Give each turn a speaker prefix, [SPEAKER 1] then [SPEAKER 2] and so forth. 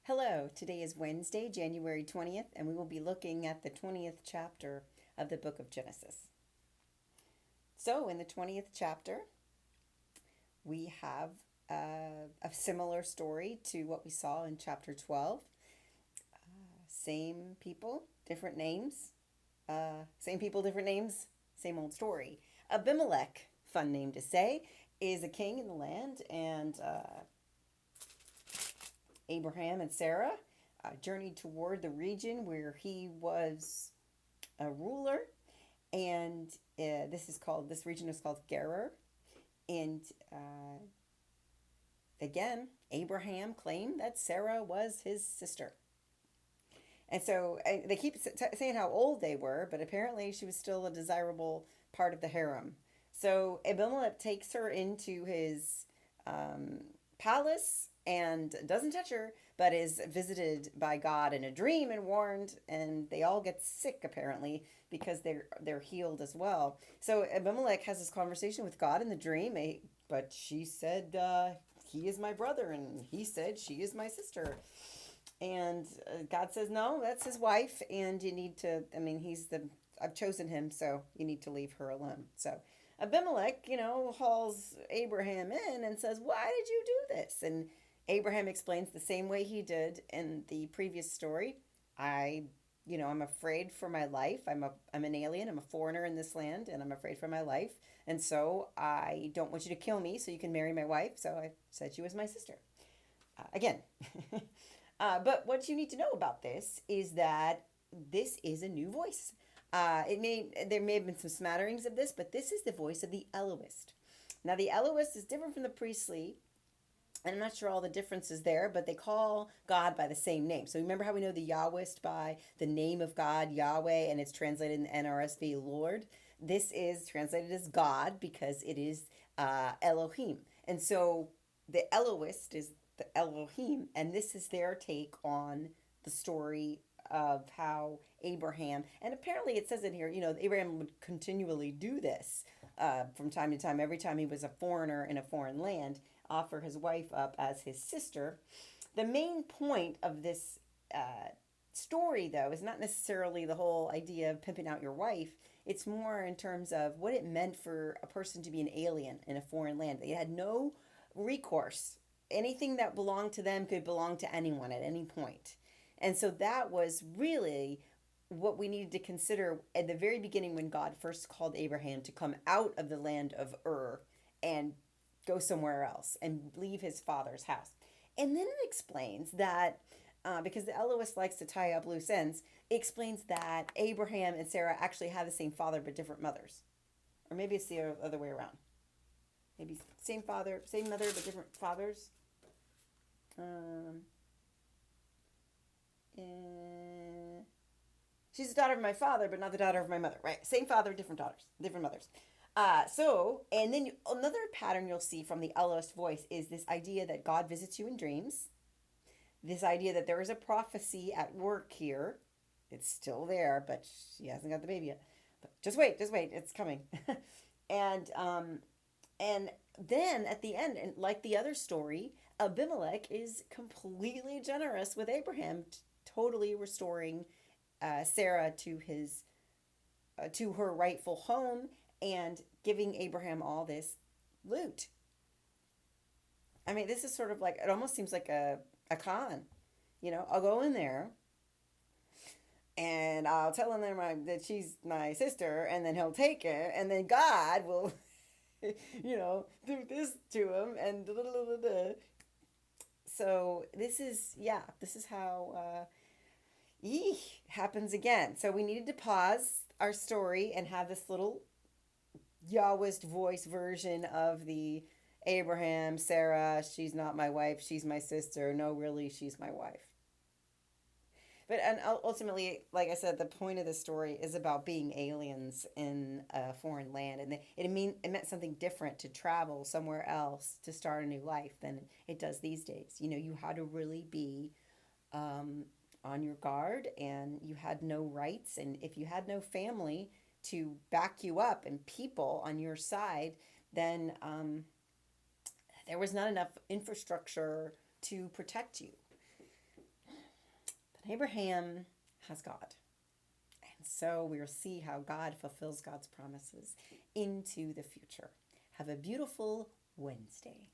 [SPEAKER 1] Hello, today is Wednesday, January 20th, and we will be looking at the 20th chapter of the book of Genesis. So, in the 20th chapter, we have a similar story to what we saw in chapter 12. Same people, different names. Same people, different names, same old story. Abimelech, fun name to say, is a king in the land, and Abraham and Sarah journeyed toward the region where he was a ruler, and this region is called Gerar. And again, Abraham claimed that Sarah was his sister. And so they keep saying how old they were, but apparently she was still a desirable part of the harem. So Abimelech takes her into his um, palace and doesn't touch her, but is visited by God in a dream and warned, and they all get sick apparently because they're healed as well. So Abimelech has this conversation with God in the dream, but she said he is my brother, and he said she is my sister. And God says, no, that's his wife, and you need to, I've chosen him, so you need to leave her alone. So Abimelech, hauls Abraham in and says, why did you do this? And Abraham explains the same way he did in the previous story. I'm afraid for my life. I'm an alien. I'm a foreigner in this land, and I'm afraid for my life. And so I don't want you to kill me so you can marry my wife. So I said she was my sister. Again. But what you need to know about this is that this is a new voice. There may have been some smatterings of this, but this is the voice of the Elohist. Now, the Elohist is different from the priestly, and I'm not sure all the differences there, but they call God by the same name. So remember how we know the Yahwist by the name of God, Yahweh, and it's translated in the NRSV, Lord. This is translated as God because it is Elohim. And so the Elohist is the Elohim, and this is their take on the story of how Abraham, and apparently it says in here, Abraham would continually do this from time to time, every time he was a foreigner in a foreign land, offer his wife up as his sister. The main point of this story, though, is not necessarily the whole idea of pimping out your wife. It's more in terms of what it meant for a person to be an alien in a foreign land. They had no recourse. Anything that belonged to them could belong to anyone at any point. And so that was really what we needed to consider at the very beginning when God first called Abraham to come out of the land of Ur and go somewhere else and leave his father's house. And then it explains that, because the Elohist likes to tie up loose ends, it explains that Abraham and Sarah actually had the same father but different mothers. Or maybe it's the other way around. Maybe same father, same mother, but different fathers. She's the daughter of my father, but not the daughter of my mother, right? Same father, different daughters, different mothers. And then another pattern you'll see from the Elohist voice is this idea that God visits you in dreams. This idea that there is a prophecy at work here. It's still there, but she hasn't got the baby yet. But just wait, it's coming. and and then at the end, and like the other story, Abimelech is completely generous with Abraham, totally restoring Sarah to her rightful home and giving Abraham all this loot. I mean, this is sort of like, it almost seems like a con. I'll go in there and I'll tell him that she's my sister, and then he'll take it, and then God will, do this to him, and so this is how happens again. So we needed to pause our story and have this little Yahwist voice version of the Abraham, Sarah, she's not my wife, she's my sister. No, really, she's my wife. But and ultimately, like I said, the point of the story is about being aliens in a foreign land, and it meant something different to travel somewhere else to start a new life than it does these days. You had to really be on your guard, and you had no rights, and if you had no family to back you up and people on your side, then there was not enough infrastructure to protect you. Abraham has God. And so we'll see how God fulfills God's promises into the future. Have a beautiful Wednesday.